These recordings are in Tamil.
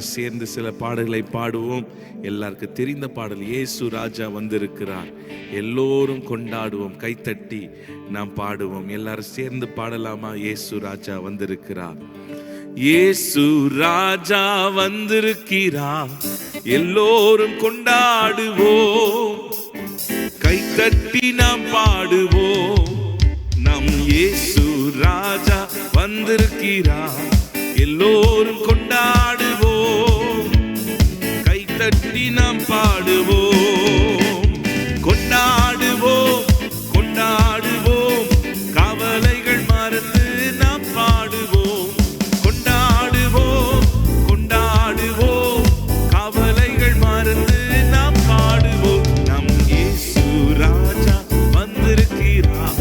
எல்லாரும் சேர்ந்து சில பாடல்களை பாடுவோம். எல்லாருக்கும் தெரிந்த பாடல், இயேசு ராஜா வந்திருக்கிறார். எல்லோரும் கொண்டாடுவோம், கைத்தட்டி நாம் பாடுவோம். எல்லாரும் சேர்ந்து பாடலாமா? இயேசு ராஜா வந்திருக்கிறார். இயேசு ராஜா வந்திருக்கிறார், எல்லோரும் கொண்டாடுவோம், கைத்தட்டி நாம் பாடுவோம். நம் இயேசு ராஜா வந்திருக்கிறார், எல்லோரும் கொண்டாடுவோம், கைத்தட்டி நாம் பாடுவோம். கொண்டாடுவோம், கொண்டாடுவோம், கவலைகள் மறந்து நாம் பாடுவோம். கொண்டாடுவோம், கொண்டாடுவோம், கவலைகள் மறந்து நாம் பாடுவோம். நம் இயேசு ராஜா வந்திருக்கிறார்,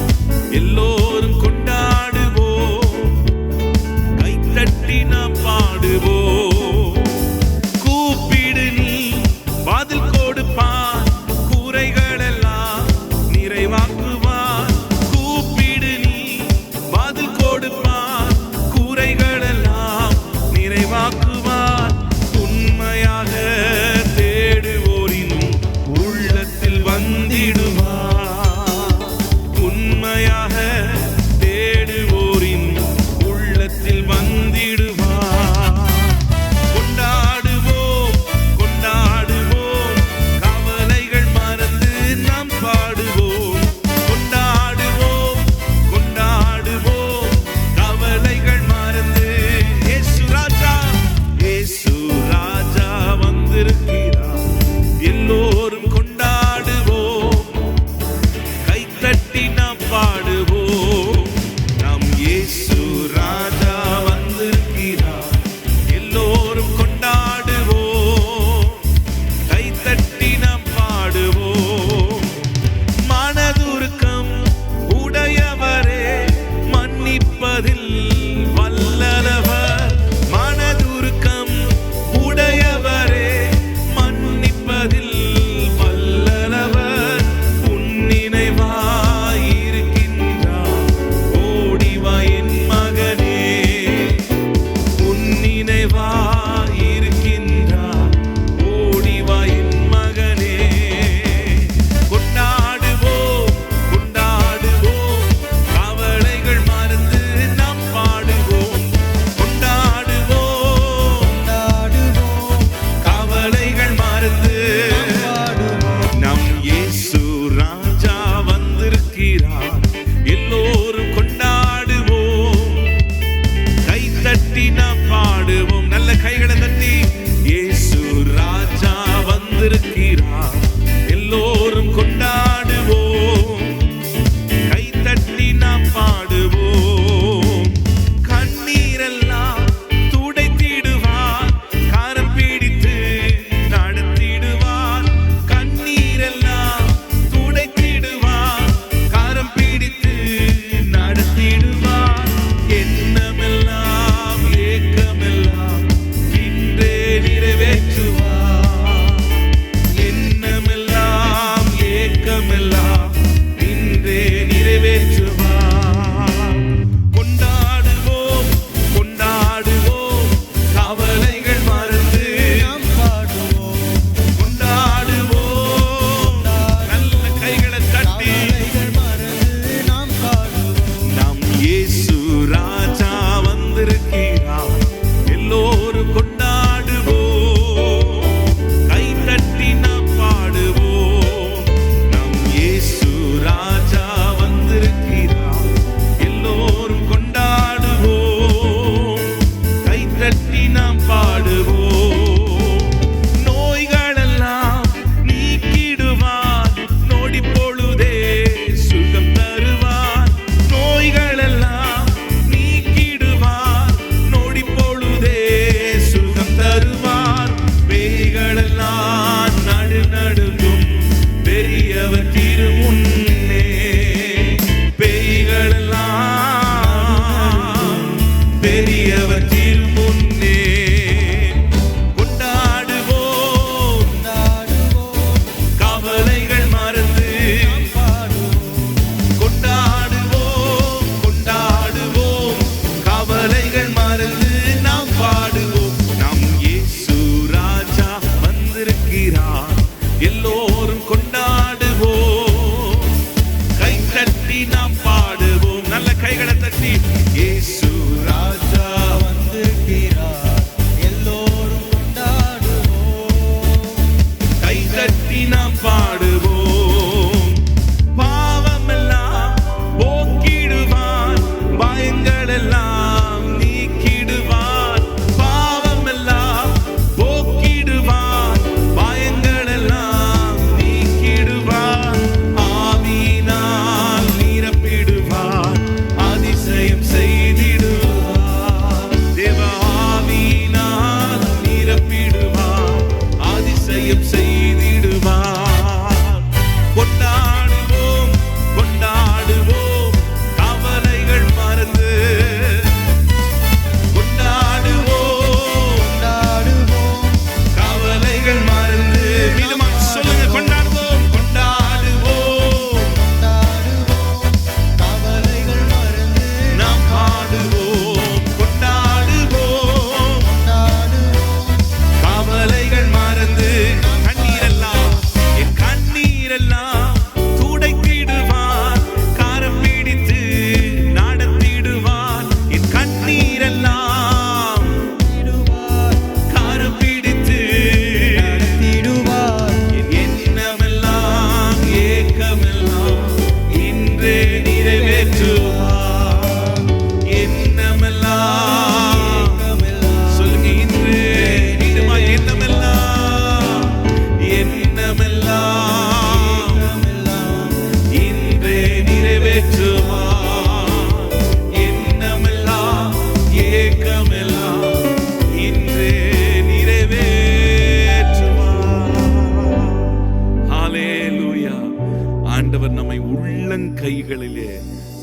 எல்லோரும் கொண்டாடுவோம், கைத்தட்டி நாம் பாடுவோம். கூப்பிடு நீ பதில் கொடுப்பார், குறைகள் எல்லாம் நிறைவாக்குவார். கூப்பிடு நீ பதில் கொடுப்பார், குறைகள் எல்லாம் நிறைவாக்குவார். உண்மையாக தேடுவோரின் உள்ளத்தில் வந்திடுவார். உண்மையாக தேடுவோரின் உள்ளத்தில் வந்திடுவார். கொண்டாடுவோம், கொண்டாடுவோம், கவலைகள் மறந்து நாம் பாடுவோம். கொண்டாடுவோம், கொண்டாடுவோம், கவலைகள் மறந்து. இயேசு ராஜா, இயேசு ராஜா வந்திருக்கிறார், எல்லோரும் கொண்டாடுவோம், கைத்தட்டி நாம் பாடுவோம்.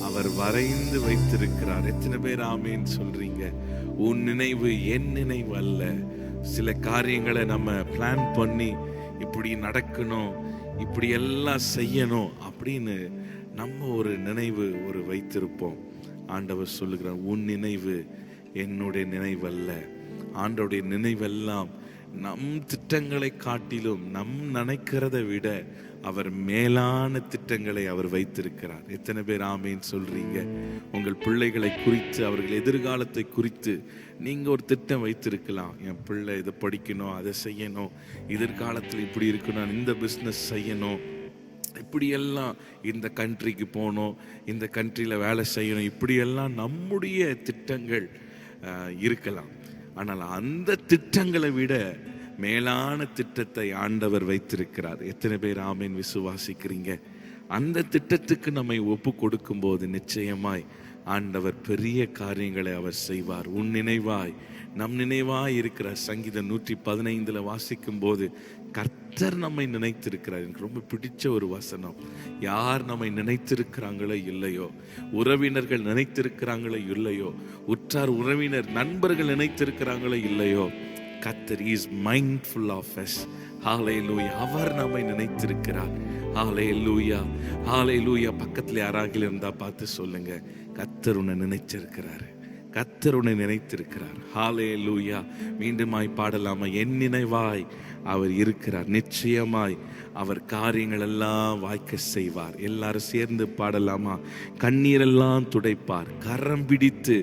அவர் வரைந்து வைத்திருக்கிறார். எத்தனை பேர் ஆமேன் சொல்றீங்க? உன் நினைவு என் நினைவு அல்ல. சில காரியங்களை நம்ம பிளான் பண்ணி இப்படி நடக்கணும், இப்படி எல்லாம் செய்யணும் அப்படின்னு நம்ம ஒரு நினைவு வைத்திருப்போம். ஆண்டவர் சொல்லுகிறார், உன் நினைவு என்னுடைய நினைவல்ல. ஆண்டவருடைய நினைவெல்லாம் நம் திட்டங்களை காட்டிலும் நம் நினைக்கிறதை விட அவர் மேலான திட்டங்களை அவர் வைத்திருக்கிறார். எத்தனை பேர் ஆமேன் சொல்றீங்க? உங்கள் பிள்ளைகளை குறித்து, அவர்கள் எதிர்காலத்தை குறித்து நீங்க ஒரு திட்டம் வைத்திருக்கலாம். என் பிள்ளை இதை படிக்கணும், அதை செய்யணும், எதிர்காலத்தில் இப்படி இருக்கணும், இந்த பிஸ்னஸ் செய்யணும், இப்படியெல்லாம் இந்த கண்ட்ரிக்கு போகணும், இந்த கண்ட்ரியில் வேலை செய்யணும், இப்படியெல்லாம் நம்முடைய திட்டங்கள் இருக்கலாம். ஆனால் அந்த திட்டங்களை விட மேலான திட்டத்தை ஆண்டவர் வைத்திருக்கிறார். எத்தனை பேர் ஆமேன் விசுவாசிக்கிறீங்க? அந்த திட்டத்துக்கு நம்மை ஒப்பு கொடுக்கும் போது நிச்சயமாய் ஆண்டவர் பெரிய காரியங்களை அவர் செய்வார். உன் நினைவாய் நம் நினைவாய் இருக்கிற சங்கீதம் 115 வாசிக்கும் போது கர்த்தர் நம்மை நினைத்திருக்கிறார். எனக்கு ரொம்ப பிடிச்ச ஒரு வசனம். யார் நம்மை நினைத்திருக்கிறாங்களோ இல்லையோ, உறவினர்கள் நினைத்திருக்கிறாங்களோ இல்லையோ, உற்றார் உறவினர் நண்பர்கள் நினைத்திருக்கிறாங்களோ இல்லையோ, கர்த்தர் இஸ் மைண்ட்ஃபுல் ஆஃப் அஸ். ஹல்லேலூயா. அவர் நம்மை நினைத்திருக்கிறார். ஹல்லேலூயா, ஹல்லேலூயா. பக்கத்துல யாராக இருந்தா பார்த்து சொல்லுங்க, கர்த்தர் உன்னை நினைச்சிருக்கிறாரு, கர்த்தர் உன்னை நினைத்திருக்கிறார். ஹல்லேலூயா. மீண்டுமாய் பாடலாமா? என் நினைவாய் அவர் இருக்கிறார், நிச்சயமாய் அவர் காரியங்கள் எல்லாம் வாய்க்க செய்வார். எல்லாரும் சேர்ந்து பாடலாமா? கண்ணீரெல்லாம் துடைப்பார், கரம் பிடித்து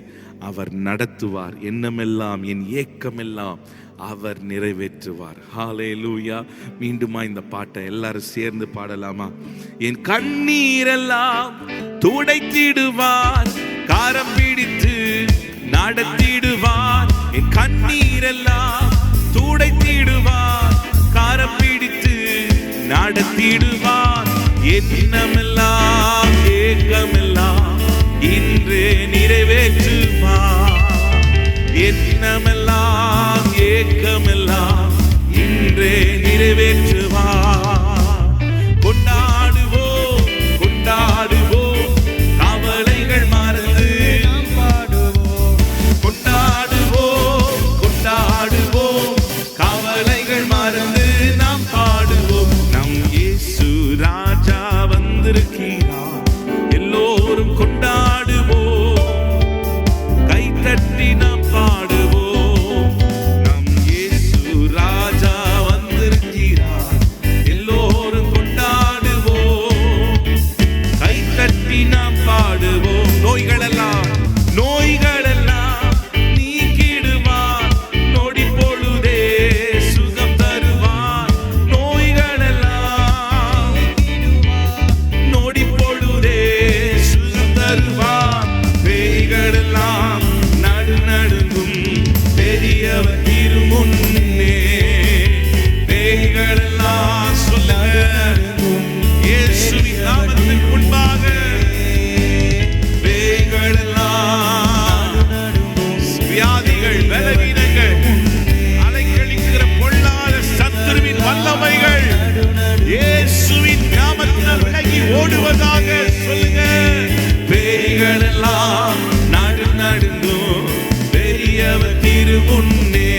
அவர் நடத்துவார், எண்ணமெல்லாம் என் ஏக்கமெல்லாம் அவர் நிறைவேற்றுவார். ஹல்லேலூயா. மீண்டுமா இந்த பாட்டை எல்லாரும் சேர்ந்து பாடலாமா? என் கண்ணீரெல்லாம் துடைத்திடுவார், கரம் பிடித்து நடத்திடுவார். என் கண்ணீரெல்லாம் துடைத்திடுவார், கரம் பிடித்து நடத்திடுவார். எண்ணமெல்லாம் ஏக்கமெல்லாம் இன்றே நிறைவேற்றுவார். எண்ணமெல்லாம் ஏக்கமெல்லாம் இன்றே நிறைவேற்றுவார். கொண்டாடுவோம் கொண்டாடுவோம், கவலைகள் மறந்து நாம் பாடுவோம். கொண்டாடுவோம் கொண்டாடுவோம், கவலைகள் மறந்து நாம் பாடுவோம். நம் இயேசு ராஜா வந்திருக்கிறார், எல்லோரும் கொண்டாடுவோம், கைத்தட்டி நாம் பாடுவோம். நம் இயேசு ராஜா வந்திருக்கிறார், எல்லோரும் கொண்டாடுவோம், கைத்தட்டி நாம் பாடுவோம். நோய்களெல்லாம் நீக்கிடுவார், நொடி பொழுதே சுகம் தருவார். நோய்களெல்லாம் நொடி பொழுதே சுகம் தருவார். பேய்களெல்லாம் நடுநடுங்கும் பெரியவர் திருமுன்னே. பேய்களெல்லாம் சொல்லுங்க, இயேசுவின் நாமத்திற்கு முன்பாக. பேய்களெல்லாம் வியாதிகள், பலவீனங்கள், அலைக்கழிக்கிற பொல்லாத சத்துருவின் வல்லமைகள் இயேசுவின் நாமத்தில் விலகி ஓடுவதாக சொல்லுங்க. பேய்களெல்லாம் நடுநடுங்கும் பெரியவர் திருமுன்னே.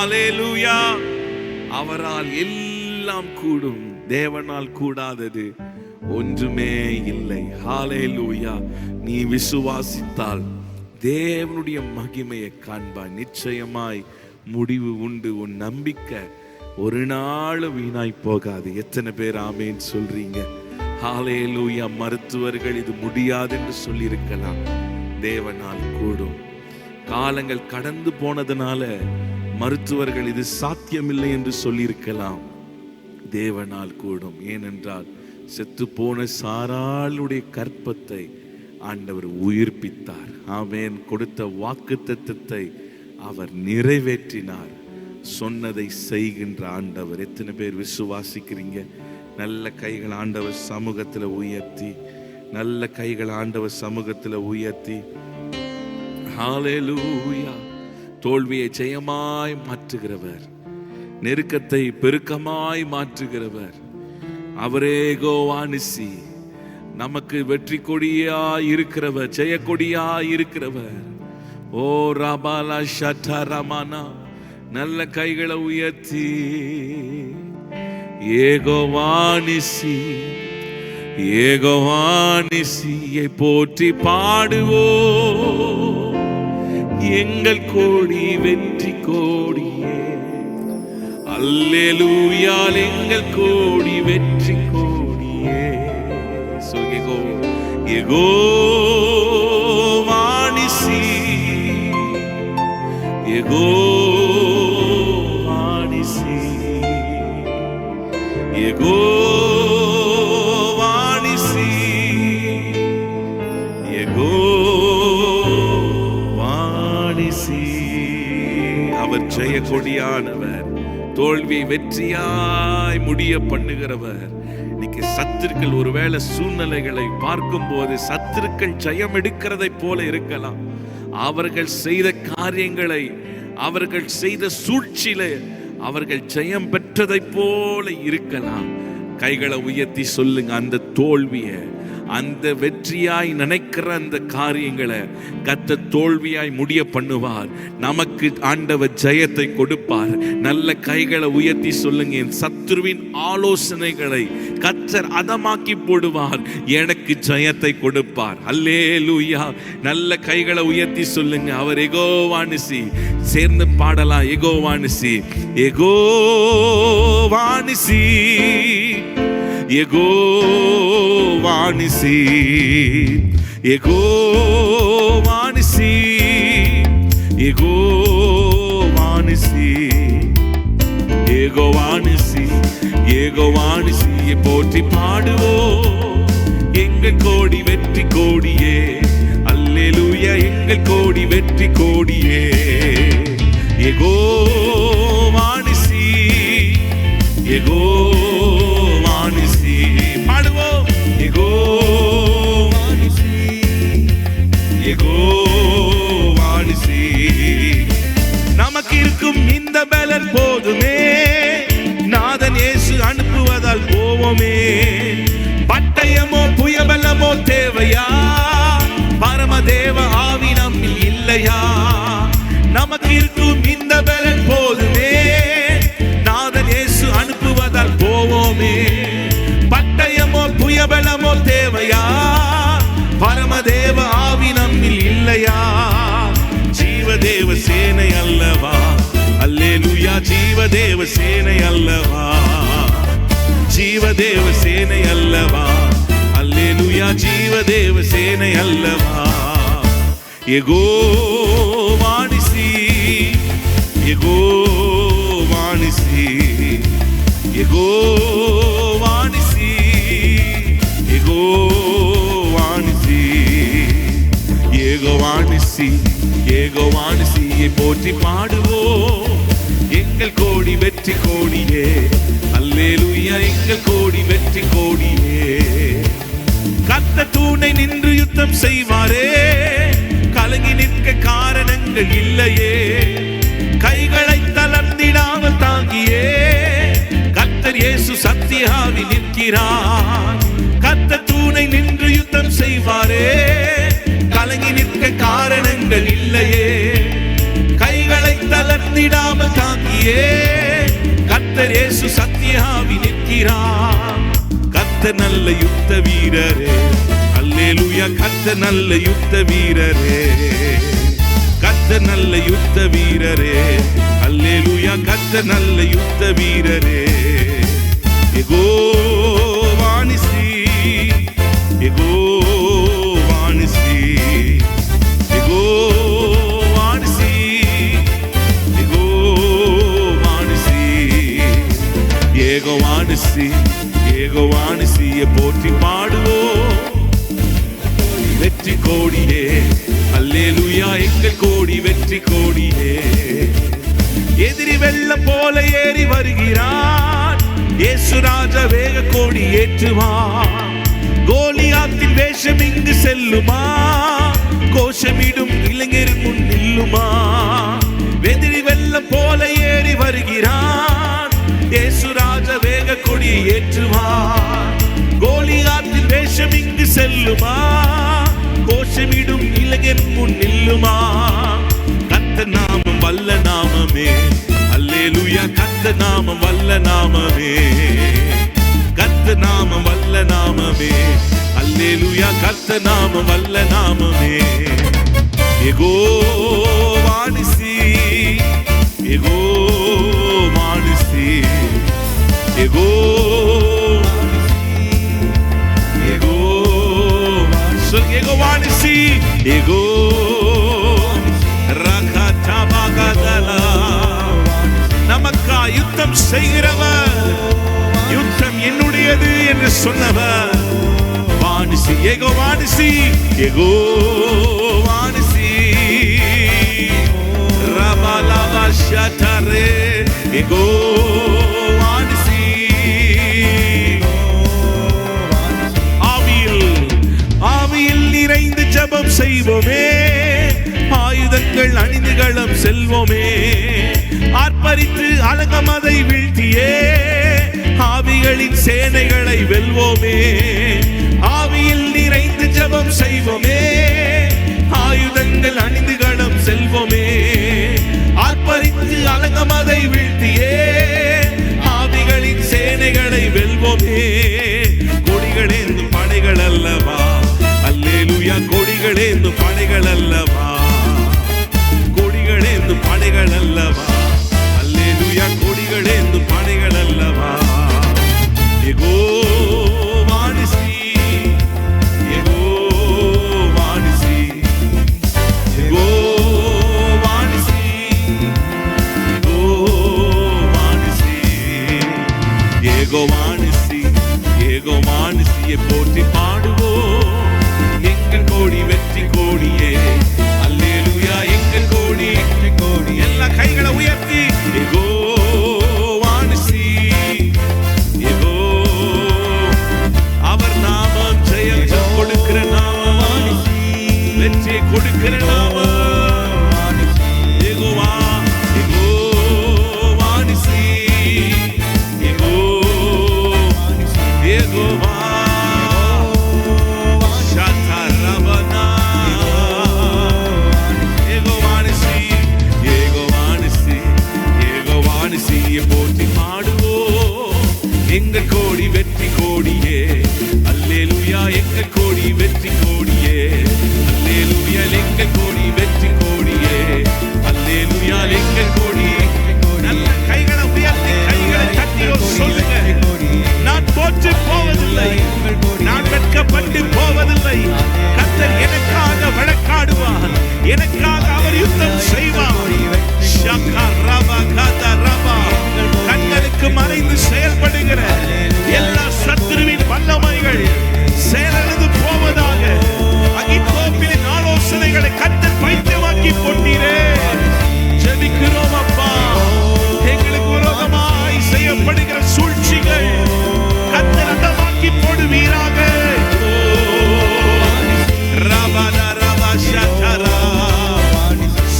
ஹalleluya. அவரால் எல்லாம் கூடும். தேவனால் கூடாதது ஒன்றுமே இல்லை. ஹalleluya. நீ விசுவாசித்தால் தேவனுடைய மகிமையை காண்பாய். நிச்சயமாய் முடிவு உண்டு. உன் நம்பிக்கை ஒரு நாள் வீணாய் போகாது. எத்தனை பேர் ஆமென் சொல்றீங்க? ஹalleluya. மருத்துவர்கள் இது முடியாது என்று சொல்லியிருக்கலாம். தேவனால் கூடும். காலங்கள் கடந்து போனதுனால மருத்துவர்கள் இது சாத்தியமில்லை என்று சொல்லியிருக்கலாம். தேவனால் கூடும். ஏனென்றால் செத்து போன சாராளுடைய கற்பத்தை ஆண்டவர் உயிர்ப்பித்தார். ஆமென். கொடுத்த வாக்குத்தத்தத்தை அவர் நிறைவேற்றினார். சொன்னதை செய்கின்ற ஆண்டவர். எத்தனை பேர் விசுவாசிக்கிறீங்க? நல்ல கைகள் ஆண்டவர் சமூகத்தில் உயர்த்தி, நல்ல கைகள் ஆண்டவர் சமூகத்தில் உயர்த்தி ஹalleluya. தோல்வியை ஜெயமாய் மாற்றுகிறவர், நெருக்கத்தை பெருக்கமாய் மாற்றுகிறவர் அவரே கோவானிசி. நமக்கு வெற்றி கொடியாய் இருக்கிறவர், ஜெய கொடியாய் இருக்கிறவர். ஓ ரபாலா ஷட்டா ரமானா. நல்ல கைகளை உயர்த்தி ஏகோவானிசி, ஏகோவானிசியை போற்றி பாடுவோ. எங்கள் கோடி வெற்றி கோடியே அல்லேலூயா. எங்கள் கோடி வெற்றி கோடியே. சொல்லுங்கோ யெகோவானிசி, யெகோவானிசி, யெகோவானிசி, யெகோவானிசி. அவர் ஜெய கொடியானவர், தோல்வியை வெற்றியாய் முடிய பண்ணுகிறவர். இன்னைக்கு சத்துருக்கள் ஒருவேளை சூழ்நிலைகளை பார்க்கும் போது சத்துருக்கள் ஜெயம் எடுக்கிறதை போல இருக்கலாம். அவர்கள் செய்த காரியங்களை, அவர்கள் செய்த சூழ்ச்சியில அவர்கள் ஜெயம் பெற்றதை போல இருக்கலாம். கைகளை உயர்த்தி சொல்லுங்க, அந்த தோல்வியை, அந்த வெற்றியாய் நினைக்கிற அந்த காரியங்களை கர்த்தர் தோல்வியாய் முடிய பண்ணுவார். நமக்கு ஆண்டவர் ஜெயத்தை கொடுப்பார். நல்ல கைகளை உயர்த்தி சொல்லுங்க, என் சத்துருவின் ஆலோசனைகளை கர்த்தர் அதமாக்கி போடுவார், எனக்கு ஜெயத்தை கொடுப்பார். அல்லேலூயா. நல்ல கைகளை உயர்த்தி சொல்லுங்க, அவர் யெகோவானிசி. சேர்ந்து பாடலாம், யெகோவானிசி, யெகோவானிசி, யெகோவானிசி, யெகோவானிசி, யெகோவானிசி, யெகோவானிசி, யெகோவானிசியை போற்றி பாடுவோம். எங்கள் கோடி வெற்றி கோடியே அல்லேலூயா. எங்கள் கோடி வெற்றி கோடியே யெகோவானிசி, யெகோவானிசி. பாடுவோம், யெகோவானிசி, யெகோவானிசி. நமக்கு இருக்கும் இந்த பலன் போதுமே, நாதன் இயேசு அனுப்புவதால் போவோமே. பட்டயமோ புயபலமோ தேவையா? பரமதேவ ஆவி நம்மில் இல்லையா? நமக்கு இருக்கும் இந்த பலன் போதுமே, நாதன் இயேசு அனுப்புவதால் போவோமே. பட்டயமோ புயபலமோ தேவையா? பரமதேவ ஆவி நம்மில் இல்லையா? ஜீவதேவ சேனை அல்லவா? அல்லேலூயா. ஜீவதேவ சேனை அல்லவா? ஜீவதேவ சேனை அல்லவா? அல்லேலூயா. ஜீவதேவ சேனை அல்லவா? யெகோவானிசி, யெகோவானிசி, யெகோவானிசி, யெகோவானிசி, யெகோவானிசி, யெகோவானிசியை போற்றி பாடுவோம். எங்கள் கோடி வெற்றி கோடியே அல்லேலூயா. எங்கள் கோடி வெற்றி கோடியே. கர்த்தர் தூணை நின்று யுத்தம் செய்வாரே, கலங்கி நிற்க காரணங்கள் இல்லையே. கைகளை தளர்ந்திடாமல் தாங்கியே கர்த்தர் இயேசு சத்தியாவி நிற்கிறார். கர்த்தர் தூணை நின்று யுத்தம் செய்வாரே, கலங்கி நிற்க காரணங்கள் இல்லையே. கைகளை தளர்ந்திடாமல் தாங்கியே இயேசு சத்தியாவி நிற்கிறார். கர்த்தர் நல்ல யுத்த வீரரே, அல்லேலூயா. கர்த்தர் நல்ல யுத்த வீரரே, கர்த்தர் நல்ல யுத்த வீரரே, அல்லேலூயா. கர்த்தர் நல்ல யுத்த வீரரே. யெகோவா நிசி, யெகோவா நிசி, யெகோவா நிசி, யெகோவா நிசி, யெகோவா நிசி, யெகோவா நிசியை போற்றி பாடுவோம். வெற்றி கோடியே, அல்லேலூயா. எங்கள் கோடி வெற்றி கோடியே. எதிரி வெள்ளம் போல ஏறி வருகிறார், இயேசு ராஜா வேக கோடி ஏற்றுவார். கோலியாத்தின் வேஷம் இங்கு செல்லுமா, கோஷமிடும் இளைஞர் முன் நில்லுமா. எதிரி வெள்ளம் போல ஏறி வருகிறார், இயேசு ராஜா வேக கொடி ஏற்றுவார். கோலியாத்தின் வேஷம் இங்கு செல்லுமா, கோஷமிடும் இளைஞர் முன் நில்லுமா. கர்த்தர் நாமம் வல்ல நாமமே, அல்லேலூயா. கர்த்தர் நாமம் வல்ல நாமமே, கர்த்தர் நாமம் வல்ல நாமமே, அல்லேலூயா. கர்த்தர் நாமம் வல்ல நாமமே. யெகோவா நிசி, யெகோவா நிசி, யெகோவா யெகோவா நிசி, நமக்கா யுத்தம் செய்கிறவர், யுத்தம் என்னுடையது என்று சொன்னவர் வானிசி. யெகோவா நிசி, யெகோவா நிசி, ரபலவா ஷதரே, யெகோவா நிசி. ஆவியில் நிறைந்து ஜெபம் செய்வோமே, ஆயுதங்கள் அணிந்துகளம் செல்வோமே. ஆர்ப்பரித்து அலங்கமதை வீழ்த்தியே, ஆவிகளின் சேனைகளை வெல்வோமே. ஆவியில் நிறைந்து ஜெபம் செய்வோமே, ஆயுதங்கள் அணிந்துகளம் செல்வோமே. ஆர்ப்பரித்து அலங்கமதை வீழ்த்தியே, ஆவிகளின் சேனைகளை வெல்வோமே. கொடிகளேந்தும் படைகள் அல்லவா, அல்லேலூயா. கொடிகளேந்தும் படைகள் அல்லவா, கொடிகளேந்தும் படைகள் அல்லவா, அல்லேலூயா. கொடிகளேந்தும் படைகள் அல்லவா. யெகோவா நிசி, யெகோவா நிசி, யெகோவா நிசி, யெகோவா நிசி, யெகோவா நிசி, யெகோவா நிசியை போற்றி பாடுவோம். எங்கள் கோடி வெற்றி கோடியே, அல்லேலூயா. எங்கள் கோடி வெற்றி கோடி. எல்லா கைகளை உயர்த்தி யெகோவா நிசி, யெகோ. அவர் நாமம் ஜெயம் கொடுக்கிற நாமம், வெற்றியை கொடுக்கிற நாமம். யெகோவா, யெகோவா நிசி, யெகோ, யெகோவா. போற்றி பாடுவோம். எங்கள் கோடி வெற்றி கோடியே, அல்லேலூயா. எங்கள் கோடி வெற்றி கோடியே, அல்லேலூயா. எங்கள் கோடி வெற்றி கோடியே, அல்லேலூயா. எங்கள் கோடி. நல்ல கைகளை உயர்த்தி கைகளை தட்டி சொல்லுங்க, நான் தோற்று போவதில்லை, நான் வெட்கப்பட்டு போவதில்லை. கர்த்தர் எனக்காக வழக்காடுவார், எனக்காக அவர் யுத்தம் செய்வார். கண்களுக்கு மறைந்து செயல்படுகிற எல்லா சத்துருவின் வல்லமைகள் செயலிழந்து போவதாக. அகித்தோப்பிலின் ஆலோசனைகளை கர்த்தர் பைத்தியமாக்கி போட்டீரே. ஜெபிக்கிறோம் அப்பா, எங்களுக்கு விரோதமாய் செய்யப்படுகிற சூழ்ச்சிகள் கர்த்தர் அந்தமாக்கி போடுவீராக.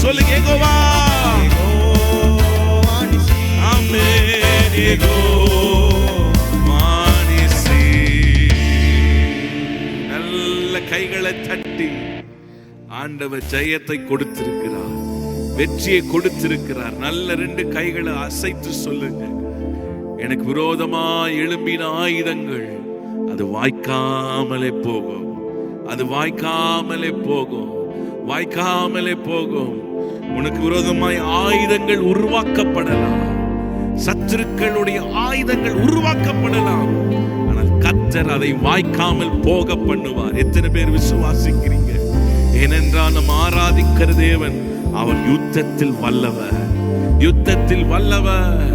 சொல்லுங்க யெகோவா. ஆமென். யெகோவா நிசி. நல்ல கைகளை தட்டி ஆண்டவர் ஜெயத்தை கொடுத்திருக்கிறார், வெற்றியை கொடுத்திருக்கிறார். நல்ல ரெண்டு கைகளை அசைத்து சொல்லுங்க, எனக்கு விரோதமாய் எழும்பின ஆயுதங்கள் அது வாய்க்காமலே போகும், அது வாய்க்காமலே போகும், வாய்க்காமலே போகும். உனக்கு விரோதமாய் ஆயுதங்கள் உருவாக்கப்படலாம், சத்துருக்களுடைய ஆயுதங்கள் உருவாக்கப்படலாம், ஆனால் கர்த்தர் அதை வாய்க்காமல் போக பண்ணுவார். எத்தனை பேர் விசுவாசிக்கிறீங்க? ஏனென்றால் நாம் ஆராதிக்கிற தேவன் அவர் யுத்தத்தில் வல்லவர், யுத்தத்தில் வல்லவர்,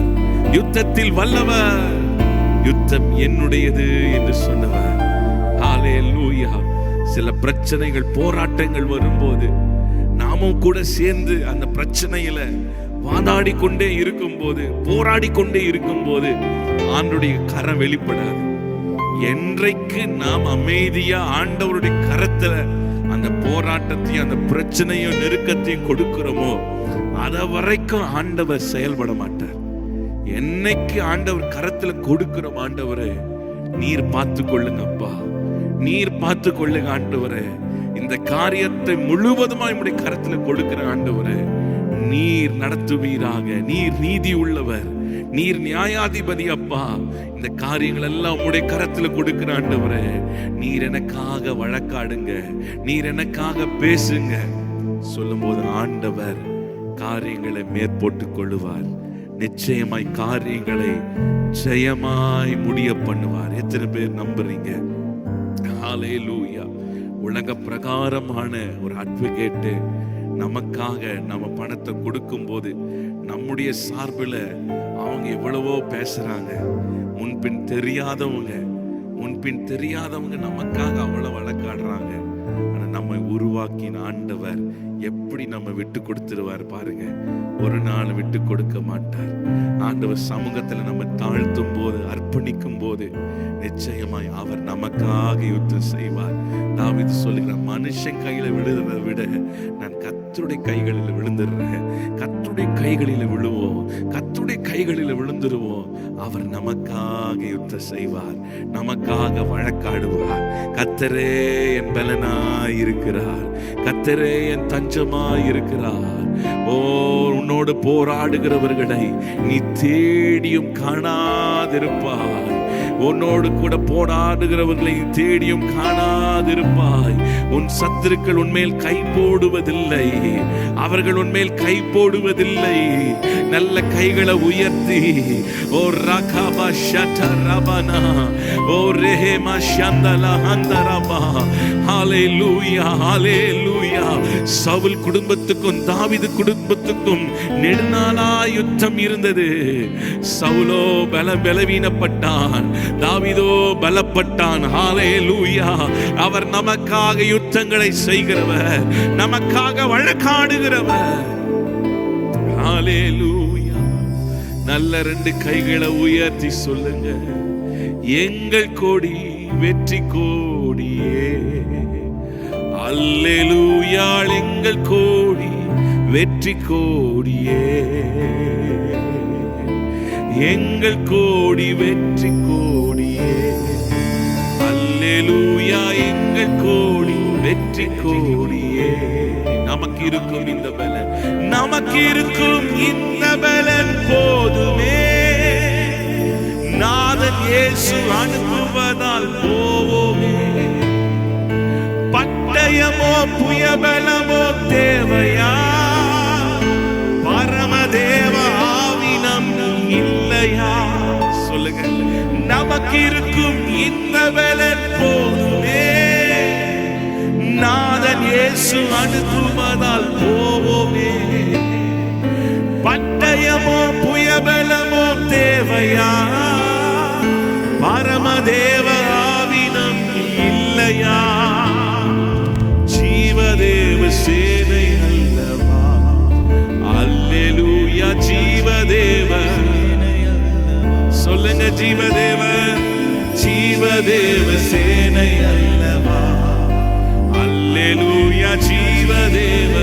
யுத்தத்தில் வல்லவர். யுத்தம் என்னுடையது என்று சொன்னவர். ஹல்லேலூயா. சில பிரச்சனைகள் போராட்டங்கள் வரும்போது நாமும் கூட சேர்ந்து அந்த பிரச்சனையில வாதாடி கொண்டே இருக்கும் போது, போராடி கொண்டே இருக்கும் போது ஆண்டவருடைய கரம் வெளிப்படாது. என்றைக்கு நாம் அமைதியா ஆண்டவருடைய கரத்துல அந்த போராட்டத்தையும் அந்த பிரச்சனையும் நெருக்கத்தையும் கொடுக்கிறோமோ அத வரைக்கும் ஆண்டவர் செயல்பட மாட்டார். என்னைக்கு ஆண்டவர் கரத்துல கொடுக்கிறோம், ஆண்டவரே நீர் பார்த்து கொள்ளுங்க அப்பா, நீர் பார்த்து கொள்ளுங்க ஆண்டவரே, இந்த காரியத்தை முழுவதுமாய் உம்முடைய கரத்துல கொடுக்கிற ஆண்டவரே, நீர் நடத்துவீராக. நீர் நீதி உள்ளவர், நீர் நியாயாதிபதி அப்பா. இந்த காரியங்கள் எல்லாம் உம்முடைய கரத்துல கொடுக்கிற ஆண்டவரே, நீர் எனக்காக வழக்காடுங்க, நீர் எனக்காக பேசுங்க சொல்லும் போது ஆண்டவர் காரியங்களை மேற்போட்டுக் கொள்ளுவார். நிச்சயமாய் காரியங்களை ஜெயமாய் முடிய பண்ணுவார். எத்தனை பேர் நம்புறீங்க? ஹல்லேலூயா. உலக பிரகாரமான ஒரு அட்வொகேட் நமக்காக நம்ம பணத்தை கொடுக்கும் போது நம்முடைய சார்பில் அவங்க எவ்வளவோ பேசுறாங்க. முன்பின் தெரியாதவங்க நமக்காக அவ்வளவு வழக்காடுறாங்க. ஆனா நம்மை உருவாக்கின ஆண்டவர் எப்படி நம்ம விட்டு கொடுத்துருவார் பாருங்க. ஒரு நாள் விட்டு கொடுக்க மாட்டார். ஆண்டவர் சமூகத்துல நம்ம தாழ்த்தும் போது, அர்ப்பணிக்கும் போது நிச்சயமாய் அவர் நமக்காக யுத்தம் செய்வார். தாவீது சொல்லுகிறார், மனுஷன் கையில விழுறதை விட நான் கர்த்தருடைய கைகளில் விழுந்துடுறேன். கர்த்தருடைய கைகளில் விழுவோம், கர்த்தருடைய கைகளில் விழுந்துருவோம். அவர் நமக்காக யுத்தம் செய்வார், நமக்காக வழக்காடுவார். கர்த்தரே என் பலனாய் இருக்கிறார், கர்த்தரே என் தஞ்சமாய் இருக்கிறார். ஓ, உன்னோடு போராடுகிறவர்களை நீ தேடியும் காணாதிருப்பாய். உன்னோடு கூட போராடுகிறவர்களை தேடியும் காணாதிருப்பாய். உன் சத்துருக்கள் உன்மேல் கை போடுவதில்லை, அவர்கள் உன்மேல் கை போடுவதில்லை. நல்ல கைகளை உயர்த்தி ஓ ரகாபா ஷட்டரபனா ஓ ரெஹேமா ஷந்தலா ஹந்தரபா. ஹல்லேலூயா, ஹல்லேலூயா. சவுல் குடும்பத்துக்கும் தாவீது குடும்பத்துக்கும் நெடுநாளா யுத்தம் இருந்தது. சவுலோ பலவீனப்பட்டான், தாவீதோ பலப்பட்டான். ஹல்லேலூயா. அவர் நமக்காக யுத்தங்களை செய்கிறவர், நமக்காக வழக்காடுகிறவர். ஹல்லேலூயா. நல்ல ரெண்டு கைகளை உயர்த்தி சொல்லுங்க, எங்கள் கோடி வெற்றி கோடியே. அல்லேலூயா. எங்கள் கோடி வெற்றி கோடியே, எங்கள் கோடி வெற்றி கோடியே. அல்லேலூயா. எங்கள் கோடி வெற்றி கோடியே. நமக்கு இருக்கும் இந்த பலன், நமக்கு இருக்கும் இந்த பலன் போதுமே. நாதன் இயேசு அனுப்புவதால் போவோமே. பட்டயமோ புயபலமோ தேவையா? பரமதேவ ஆவினம் இல்லையா? சொல்லுங்க, நமக்கு இருக்கும் இந்த பலன் போதுமே. நாதன் இயேசு அனுப்புவதால் போவோமே. பட்டயமோ புயபலமோ தேவையா? பரமதேவ ஆவினம் இல்லையா? ஜீவதேவ சேனை அல்லவா? அல்லேலூயா. ஜீவதேவ சொல்லுங்க, ஜீவதேவ, ஜீவதேவ சேனை அல்லவா? அல்லேலூயா. ஜீவதேவ.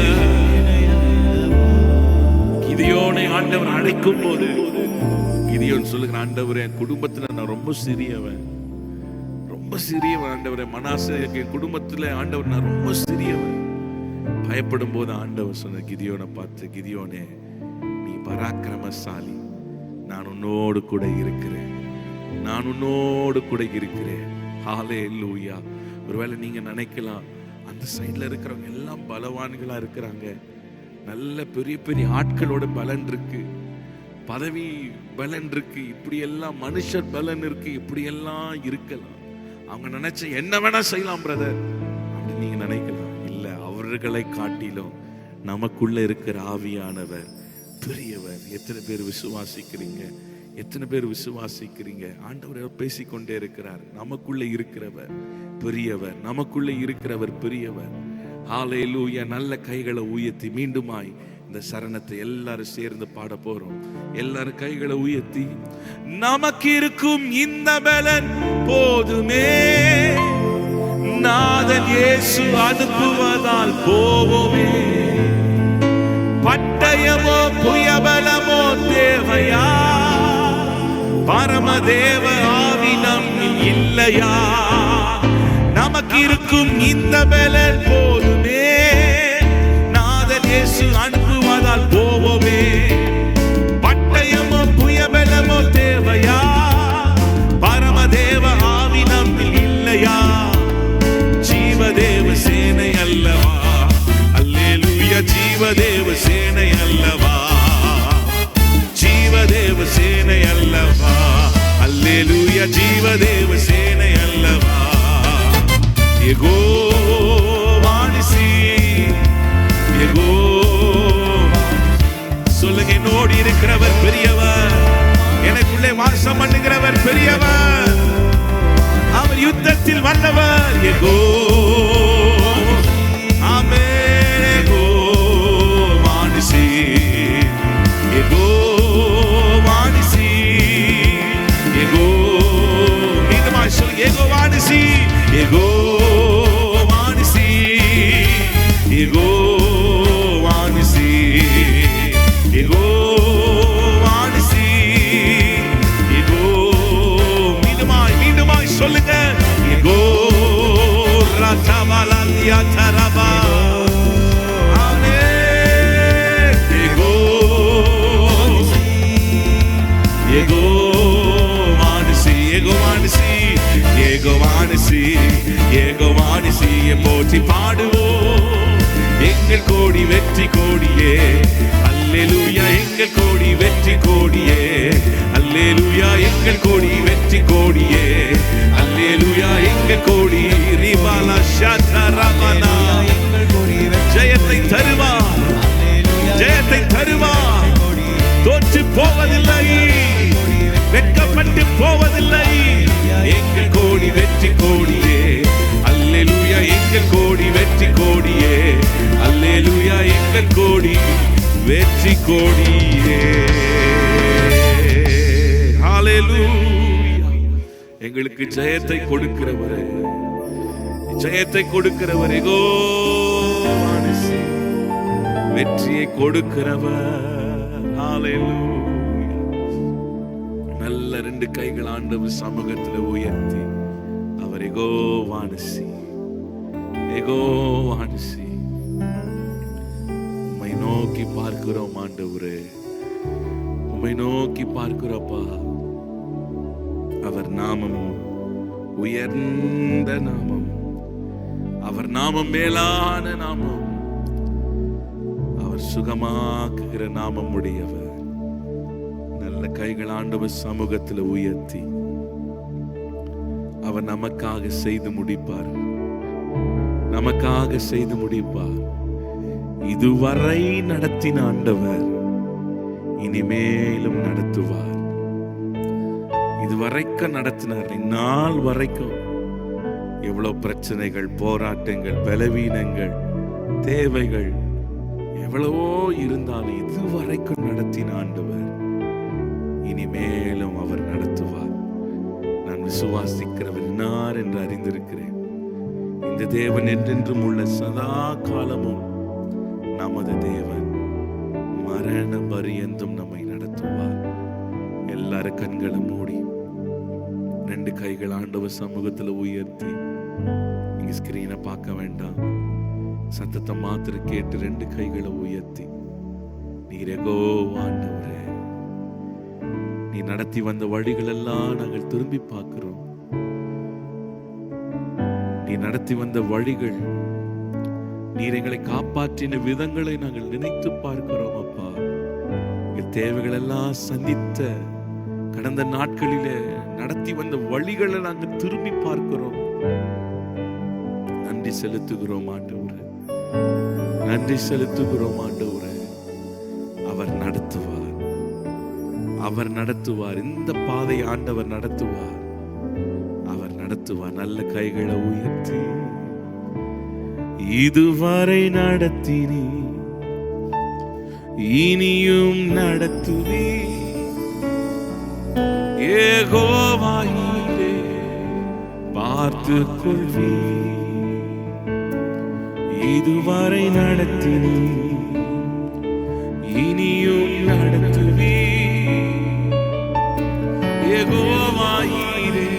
கிதியோனை ஆண்டவர் அழைக்கும் போது கிதியோன் சொல்லுகிற, ஆண்டவரே என் குடும்பத்துல நான் ரொம்ப சிறியவன், ரொம்ப சிறியவன் ஆண்டவரே. மனாசே என் குடும்பத்துல ஆண்டவர் நான் ரொம்ப சிறியவன். பயப்படும் போது ஆண்டவர் சொன்ன கிதியோனை பார்த்து, கிதியோனே நீ பராக்கிரமசாலி, நான் உன்னோடு கூட இருக்கிறேன், நான் உன்னோடு கூட இருக்கிறேன். ஹல்லேலூயா. ஒருவேளை நீங்க நினைக்கலாம், அந்த சைட்ல இருக்கிறவங்க எல்லாம் பலவான்களா இருக்கிறாங்க, நல்ல பெரிய பெரிய ஆட்களோட பலன் இருக்கு, பதவி பலன் இருக்கு, இப்படி எல்லாம் மனுஷர் பலன் இருக்கு, இப்படி எல்லாம் இருக்கலாம், அவங்க நினைச்ச என்ன வேணா செய்யலாம் பிரதர் அப்படி நீங்க நினைக்கலாம். இல்ல, அவர்களை காட்டிலும் நமக்குள்ள இருக்கிற ஆவியானவர் பெரியவர். எத்தனை பேர் விசுவாசிக்கிறீங்க? எத்தனை பேர் விசுவாசிக்கிறீங்க? ஆண்டவர் பேசிக்கொண்டே இருக்கிறார். நமக்குள்ள இருக்கிறவர் பெரியவர், நமக்குள்ள இருக்கிறவர் பெரியவர். ஹல்லேலூயா. நல்ல கைகளை உயர்த்தி மீண்டுமாய் இந்த சரணத்தை எல்லாரும் சேர்ந்து பாட போறோம். எல்லாரும் கைகளை உயர்த்தி, நமக்கு இருக்கும் இந்த பலன் போதுமே, நாதன் இயேசு அனுப்புவதால் போவோமே, பட்டயமோ புயபலமோ தேவையா, பரமதேவ ஆவி நம்மில் இல்லையா, நமக்கு இருக்கும் இந்த பலன் போதுமே, நாதன் இயேசு அனுப்புவதால் போவோமே, பட்டயமோ புயபலமோ தேவையா, பரமதேவ ஆவி நம்மில் இல்லையா, ஜீவதேவ சேனை அல்லவா, அல்லேலூயா, ஜீவதேவ சேனை அல்லவா, ஜீவதேவ சேனை அல்லவா, அல்லேலூயா, ஜீவதேவ சேனை அல்லவா, யெகோவானிசி, சொல்லுங்க, என்னோடு இருக்கிறவர் பெரியவர், எனக்குள்ளே வாசம் பண்ணுகிறவர் பெரியவர், அவர் யுத்தத்தில் வல்லவர். ஆமென். யெகோவானிசி, யெகோவானிசி, மீண்டுமாய் சொல்லு, யெகோவானிசி, யெகோவானிசி, யெகோவானிசி, யெகோவானிசி, மீண்டுமாய் சொல்லுங்க, யெகோ ரதபலலியா தரபா, ஆமென். யெகோவானிசி, யெகோவானிசி, யெகோவானிசி, யெகோவானிசி, போற்றி பாடுவோம், எங்கள் கோடி வெற்றி கோடியே, அல்லேலூயா, எங்கள் கோடி வெற்றி கோடியே, அல்லேலூயா, எங்கள் கோடி வெற்றி கோடியே, அல்லேலூயா, எங்கள் கோடி ரிபாலா ஷதரமனா, ஜெயத்தை தருவார், ஜெயத்தை தருவார், தோற்று போவதில்லை, வெட்கப்பட்டு போவதில்லை, எங்கள் கோடி வெற்றி கோடியே, அல்லேலூயா, எங்கள் கோடி வெற்றி கோடியே, அல்லேலூயா, எங்கள் கோடி வெற்றி கோடியே, ஹல்லேலூயா. எங்களுக்கு ஜெயத்தை கொடுக்கிறவரே, ஜெயத்தை கொடுக்கிறவர், யெகோவானிசி, வெற்றியை கொடுக்கிறவர். ஹல்லேலூயா. நல்ல ரெண்டு கைகள் ஆண்டவர் சமூகத்தில் உயர்த்தி, அவர் யெகோவானிசி, யெகோவானிசி, உம்மை நோக்கி பார்க்கிறோம் ஆண்டவரே, உம்மை நோக்கி பார்க்கிறோப்பா. அவர் நாமம் உயர்ந்த நாமம், அவர் நாமம் மேலான நாமம், அவர் சுகமாக்குகிற நாமம் உடையவர். நல்ல கைகள் ஆண்டவர் சமூகத்தில் உயர்த்தி, அவர் நமக்காக செய்து முடிப்பார், நமக்காக செய்து முடிப்பார். இதுவரை நடத்தின ஆண்டவர் இனிமேலும் நடத்துவார். இதுவரைக்கும் நடத்தினார், இந்நாள் வரைக்கும் எவ்வளவு பிரச்சனைகள், போராட்டங்கள், பலவீனங்கள், தேவைகள் எவ்வளவோ இருந்தாலும் இதுவரைக்கும் நடத்தின ஆண்டவர் இனிமேலும் அவர் நடத்துவார். நான் விசுவாசிக்கிறவர் இன்னார் என்று அறிந்திருக்கிறேன். இந்த தேவன் என்றென்றும் உள்ள சதா காலமும் நமது தேவன், மரண பரியந்தும் நம்மை நடத்துவார். எல்லாரும் கண்களை மூடி ரெண்டு கைகள் ஆண்டவர் சமூகத்துல உயர்த்தி, நீங்க ஸ்கிரீனை பார்க்க வேண்டாம், சத்தத்தை மாத்திரம் கேட்டு ரெண்டு கைகளை உயர்த்தி, நீர் யெகோவா ஆண்டவரே, நடத்தி வந்த வழிகள் எல்லாம் நாங்கள் திரும்பி பார்க்கிறோம். நீ நடத்தி வந்த வழிகள், நீர் எங்களை காப்பாற்றின விதங்களை நாங்கள் நினைத்து பார்க்கிறோம். அப்பா, எங்கள் தேவைகள் எல்லாம் சந்தித்த கடந்த நாட்களிலே நடத்தி வந்த வழிகளை நாங்கள் திரும்பி பார்க்கிறோம். நன்றி செலுத்துகிறோம் ஆண்டவரே, நன்றி செலுத்துகிறோம் ஆண்டவரே. அவர் நடத்துவார், அவர் நடத்துவார். இந்த பாதை ஆண்டவர் நடத்துவார், அவர் நடத்துவார். நல்ல கைகளை உயர்த்தி, இதுவரை நடத்தினீ, இனியும் நடத்துவே. யெகோவாயிரே பார்த்து கொள்வே. இதுவரை நடத்தினீ, இனியும் நடத்துவே. யெகோவாயிரே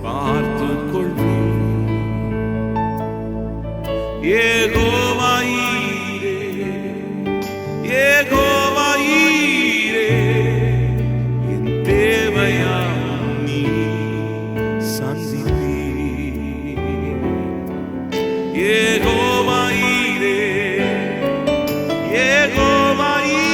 பார்த்து கொள்வே. யெகோவாயிரே, யெகோவாயிரே என் தேவையாம் நீ சந்திப்பீ. யெகோவாயிரே, யெகோவாயிரே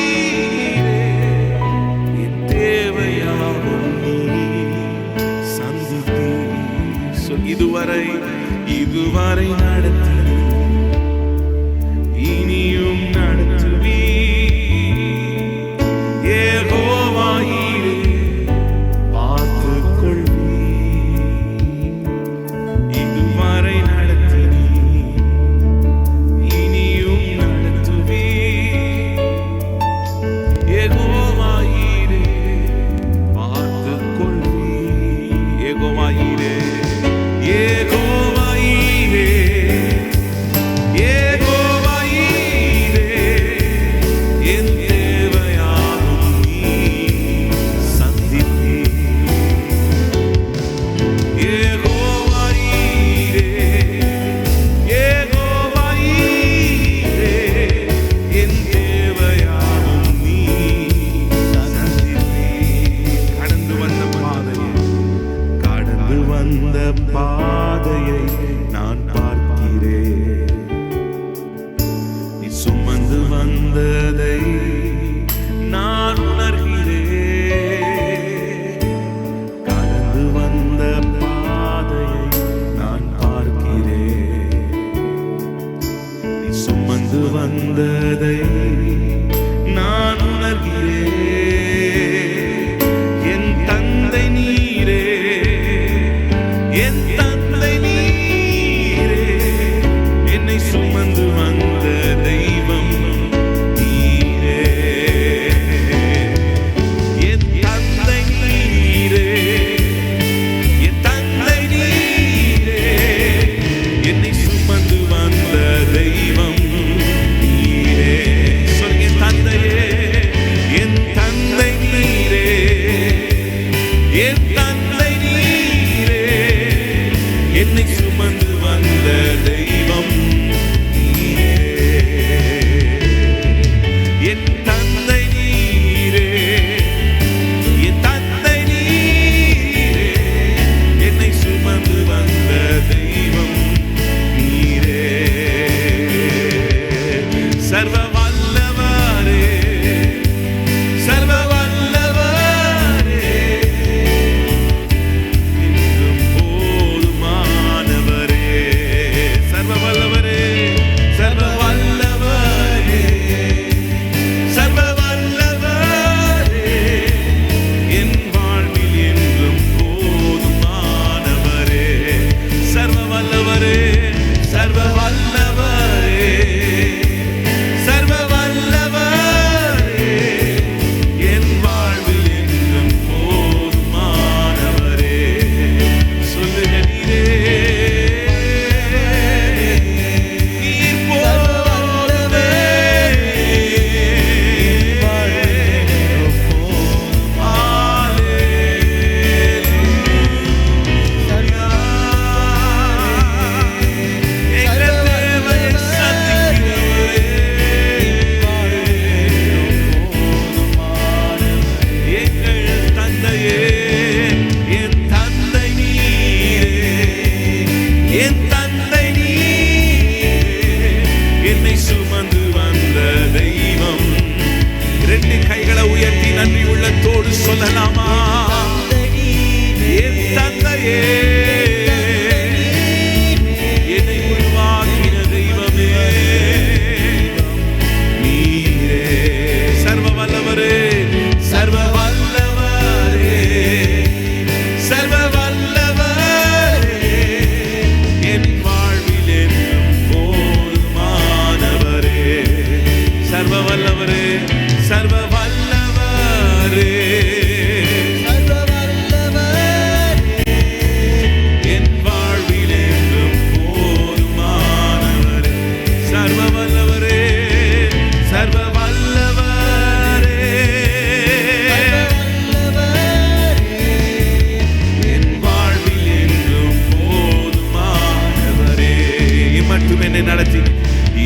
நன்றி உள்ளத்தோடு சொல்லலாமா? என் தந்தையே, என்னை உருவாக்கின தெய்வமே நீரே. சர்வ வல்லவரே, சர்வ வல்லவரே, சர்வ வல்லவரே, என் வாழ்வில் என்றும் போதுமானவரே. சர்வ வல்லவரே, சர்வ வல்லவரே, என் வாழ்வில் என்றும் போதுமானவரே. சர்வ வல்லவரே, சர்வ வல்லவரே, என் வாழ்வில் என்றும் போதுமானவரே. இம்மட்டும் என்னை நடத்தி,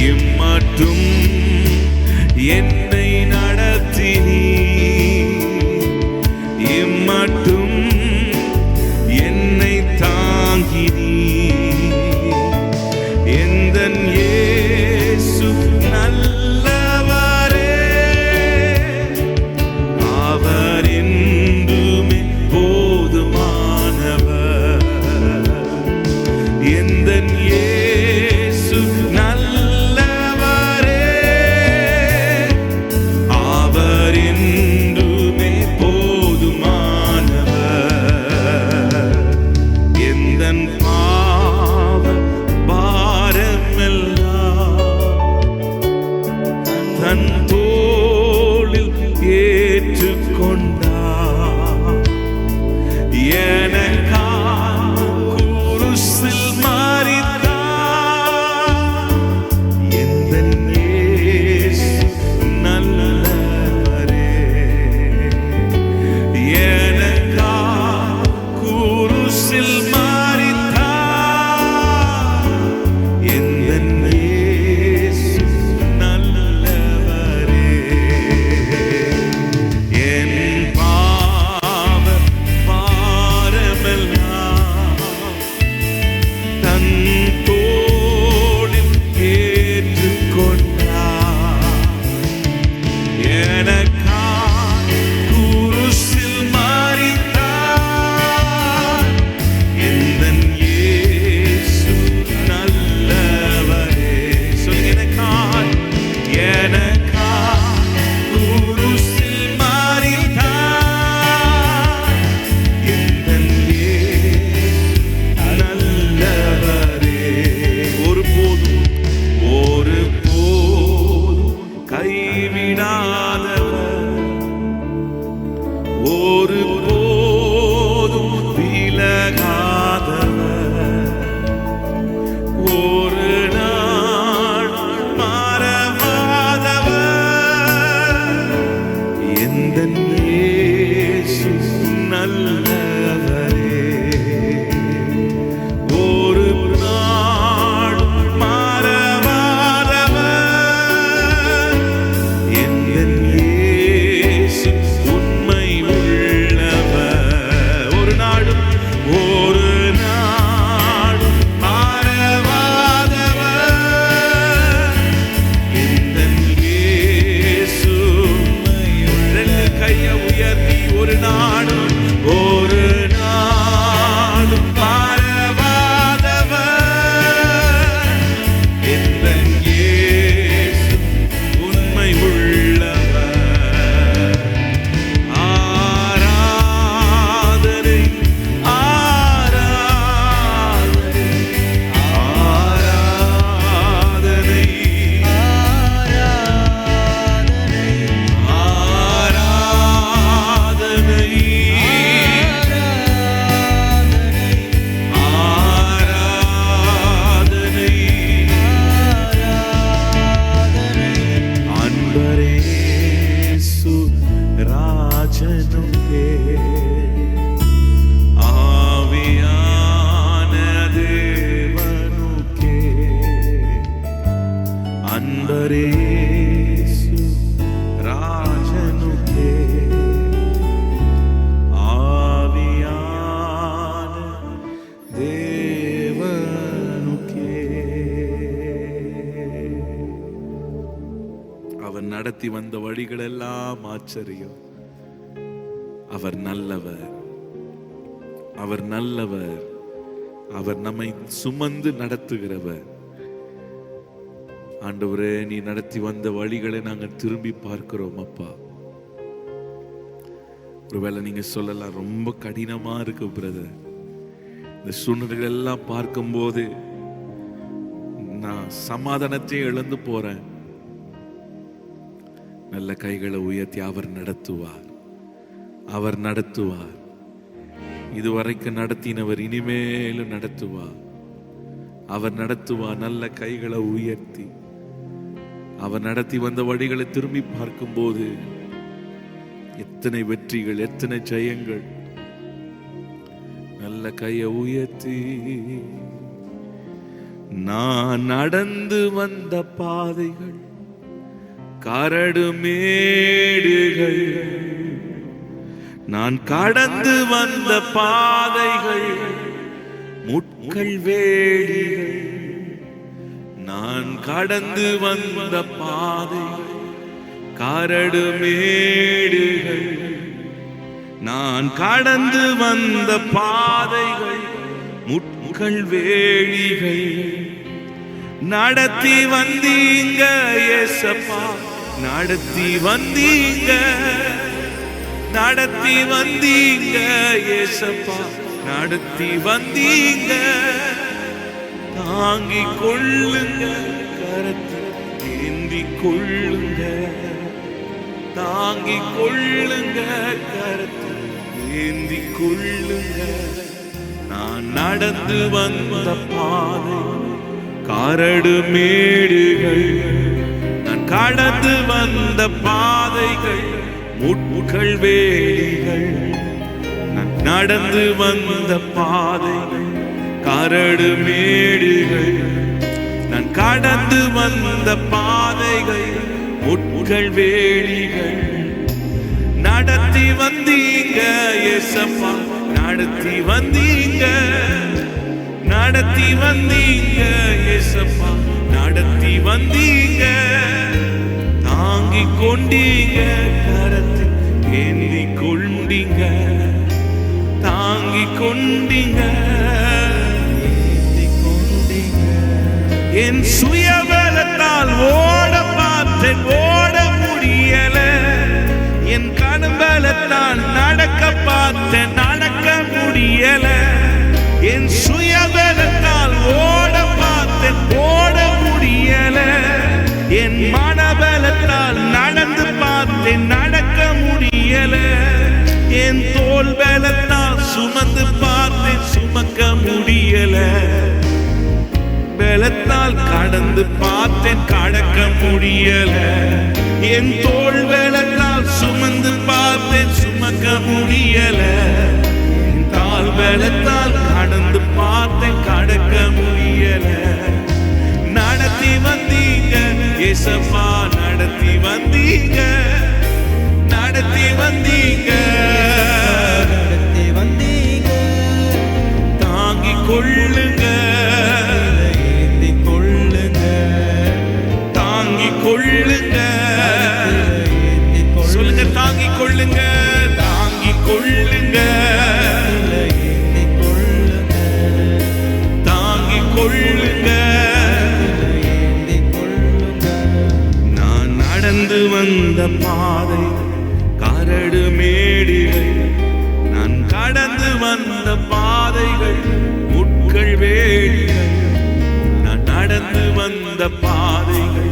இம்மட்டும் என்னை நடத்தினீ, இம்மட்டும் என்னை தாங்கினீ. எந்தன் இயேசு நல்லவரே, அவர் என்றுமே போதுமானவர். எந்தன் இயேசு நல்லவரே, அவர் என்றுமே போதுமானவர். எந்தன் பாவ பாரமெல்லாம் தன் தோளில் ஏற்றுக்கொண்டார். எனக்காக குருசில் மரித்தார். எந்தன் இயேசு நல்லவரே, எனக்காக குருசில் மரித்தார். எந்தன் இயேசு நல்லவரே. என் பாவ பாரமெல்லாம் தன் தோளில் ஏற்றுக்கொண்டார். எனக்காக குருசில் மரித்தார். எந்தன் இயேசு நல்லவரே. சொல்லுங்க, எனக்காக குருசில் மரித்தார். எந்தன் இயேசு நல்லவரே. ஒருபோதும் கைவிடாதவர், ஒருபோதும் விலகாதவர், ஒரு நாள் மறவாதவர். எந்தன் இயேசு நல்லவரே, ஒரு நாள் மறவாதவர். எந்தன் இயேசு உண்மை உள்ளவர். ஒரு நாளும் மறவாதவர். எந்தன் இயேசு ரெண்டு கையை உயர்த்தி, ஒரு நாளும் மறவாதவர். எந்தன் இயேசு உண்மை உள்ளவர். ஆராதனை, ஆராதனை, ஆராதனை, ஆராதனை, ஆராதனை. அன்பரே இயேசு ராஜனுக்கே, ஆவியான தேவனுக்கே. அன்பரே இயேசு ராஜனுக்கே, ஆவியான தேவனுக்கே. அவர் நடத்தி வந்த வழிகளெல்லாம் ஆச்சரியம். அவர் நல்லவர், அவர் நல்லவர், அவர் நம்மை சுமந்து நடத்துகிறவர். ஆண்டவரே, நீ நடத்தி வந்த வழிகளை நாங்கள் திரும்பி பார்க்கிறோம் அப்பா. ஒருவேளை நீங்க சொல்லலாம், ரொம்ப கடினமா இருக்கு பிரதர், இந்த சூழ்நிலைகள் எல்லாம் பார்க்கும்போது நான் சமாதானத்தையும் இழந்து போறேன். நல்ல கைகளை உயர்த்தி அவர் நடத்துவார், அவர் நடத்துவார். இதுவரைக்கும் நடத்தினவர் இனிமேலும் நடத்துவார், அவர் நடத்துவார். நல்ல கைகளை உயர்த்தி அவர் நடத்தி வந்த வழிகளை திரும்பி பார்க்கும்போது எத்தனை வெற்றிகள், எத்தனை ஜெயங்கள். நல்ல கையை உயர்த்தி, நான் நடந்து வந்த பாதைகள் கரடு மேடுகள், நான் கடந்து வந்த பாதைகள் முட்கள் வேலிகள், நான் கடந்து வந்த பாதைகள் கரடு மேடுகள், நான் கடந்து வந்த பாதைகள் முட்கள் வேலிகள். நடத்தி வந்தீங்க ஏசப்பா, நடத்தி வந்தீங்க, நடத்தி வந்தீங்க ஏசப்பா, நடத்தி வந்தீங்க. தாங்கிக் கொள்ளுங்க, கரத்தை ஏந்தி கொள்ளுங்க, தாங்கிக் கொள்ளுங்க, கரத்தை ஏந்தி கொள்ளுங்க. நான் நடந்து வந்த பாதை கரடு மேடுகள், நான் கடந்து வந்த பாதைகள் முட்கள் வேலிகள், நான் நடந்து வந்த பாதைகள் கரடு மேடுகள், நான் கடந்து வந்த பாதைகள் முட்கள் வேலிகள். நடத்தி வந்தீங்க ஏசப்பா, நடத்தி வந்தீங்க, நடத்தி வந்தீங்க ஏசப்பா, நடத்தி வந்தீங்க. தாங்கிக் கொண்டீங்க, கரத்தை ஏந்தி கொண்டீங்க, தாங்கிக் கொண்டீங்க, ஏந்தி கொண்டீங்க. என் சுயபலத்தால் ஓட பார்த்தேன், ஓட முடியல. என் கனபலத்தால் நடக்க பார்த்தேன், நடக்க முடியல. என் சுயபலத்தால் ஓட பார்த்தேன், ஓட முடியல. என் மனபலத்தால் நடந்து பார்த்தேன், நடக்க முடியல. என் தோள் பலத்தால் சுமந்து பார்த்தேன், சுமக்க முடியல. பலத்தால் கடந்து பார்த்தேன், கடக்க முடியல. என் தோள் பலத்தால் சுமந்து பார்த்தேன், சுமக்க முடியல. என் தாள் பலத்தால் கடந்து பார்த்தேன், கடக்க முடியல. நடத்தி வந்தீங்க ஏசப்பா, நடத்தி வந்தீங்க, நடத்தி வந்தீங்க, நடத்தி வந்தீங்க. தாங்கிக் கொள்ளுங்க, ஏந்தி கொள்ளுங்க, தாங்கிக் கொள்ளுங்க. சொல்லுங்க, தாங்கிக் கொள்ளுங்க, தாங்கிக் கொள்ளுங்க, ஏந்தி கொள்ளுங்க, தாங்கிக் கொள்ளுங்க. நடந்து வந்த பாதை கரடு மேடுகள், நான் கடந்து வந்த பாதைகள் முட்கள் வேலிகள், நான் நடந்து வந்த பாதைகள்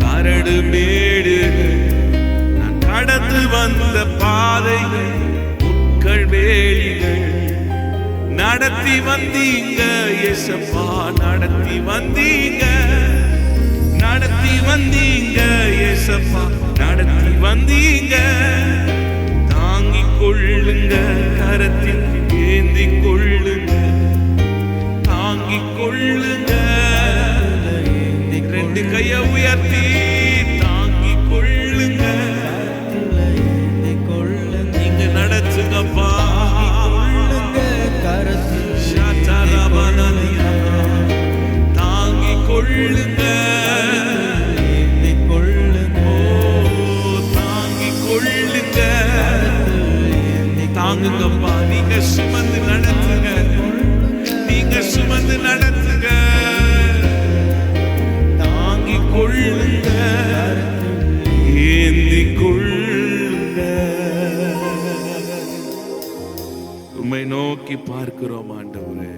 கரடு மேடுகள், நான் கடந்து வந்த பாதைகள் முட்கள் வேலிகள். நடத்தி வந்தீங்க ஏசப்பா, நடத்தி வந்தீங்க, நடத்தி வந்தீங்க ஏசப்பா, நடத்தி வந்தீங்க. தாங்கிக் கொள்ளுங்க, கரத்தில் ஏந்தி கொள்ளுங்க, தாங்கிக் கொள்ளுங்க. ரெண்டு கைய உயர்த்தி தாங்கிக் கொள்ளுங்க, நீங்க நடத்துங்கப்பா. தாங்கிக் கொள்ளுங்க, தாங்குங்கப்பா. நீங்க சுமந்து நடத்துங்க, நீங்க சுமந்து நடத்துங்க, தாங்கிக் கொள்ளுங்க, ஏந்திக் கொள்ளுங்க. உம்மை நோக்கி பார்க்கிறோம் ஆண்டவரே,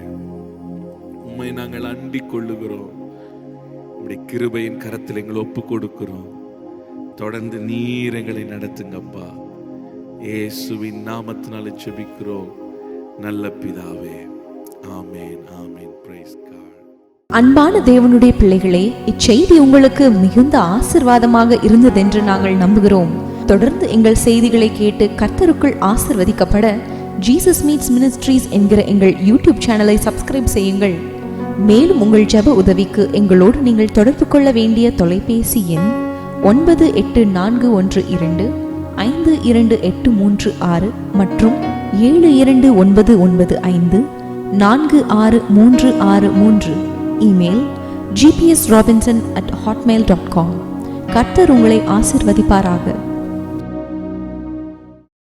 உம்மை நாங்கள் அண்டிக் கொள்ளுகிறோம். உம்முடைய கிருபையின் கரத்தில் எங்களை ஒப்பு கொடுக்கிறோம். தொடர்ந்து நீர் எங்களை நடத்துங்கப்பா. இயேசுவின் நாமத்தினால ஜெபிக்கிறோம் நல்ல பிதாவே, ஆமென், ஆமென். Price God. அன்பான தேவனுடைய பிள்ளைகளே, இச்செய்தி உங்களுக்கு மிகுந்த ஆசீர்வாதமாக இருந்ததென்று நாங்கள் நம்புகிறோம். தொடர்ந்து எங்கள் செய்திகளை கேட்டு கர்த்தருக்குள் ஆசீர்வதிக்கப்பட ஜீசஸ் மீட்ஸ் மினிஸ்ட்ரீஸ் என்கிற எங்கள் யூடியூப் சேனலை சப்ஸ்கிரைப் செய்யுங்கள். மேலும் உங்கள் ஜெப உதவிக்கு எங்களோடு நீங்கள் தொடர்பு கொள்ள வேண்டிய தொலைபேசி எண் 9842252836 மற்றும் 7299546363. Email gpsrobinson@hotmail.com. கர்த்தர் உங்களை ஆசீர்வதிப்பாராக.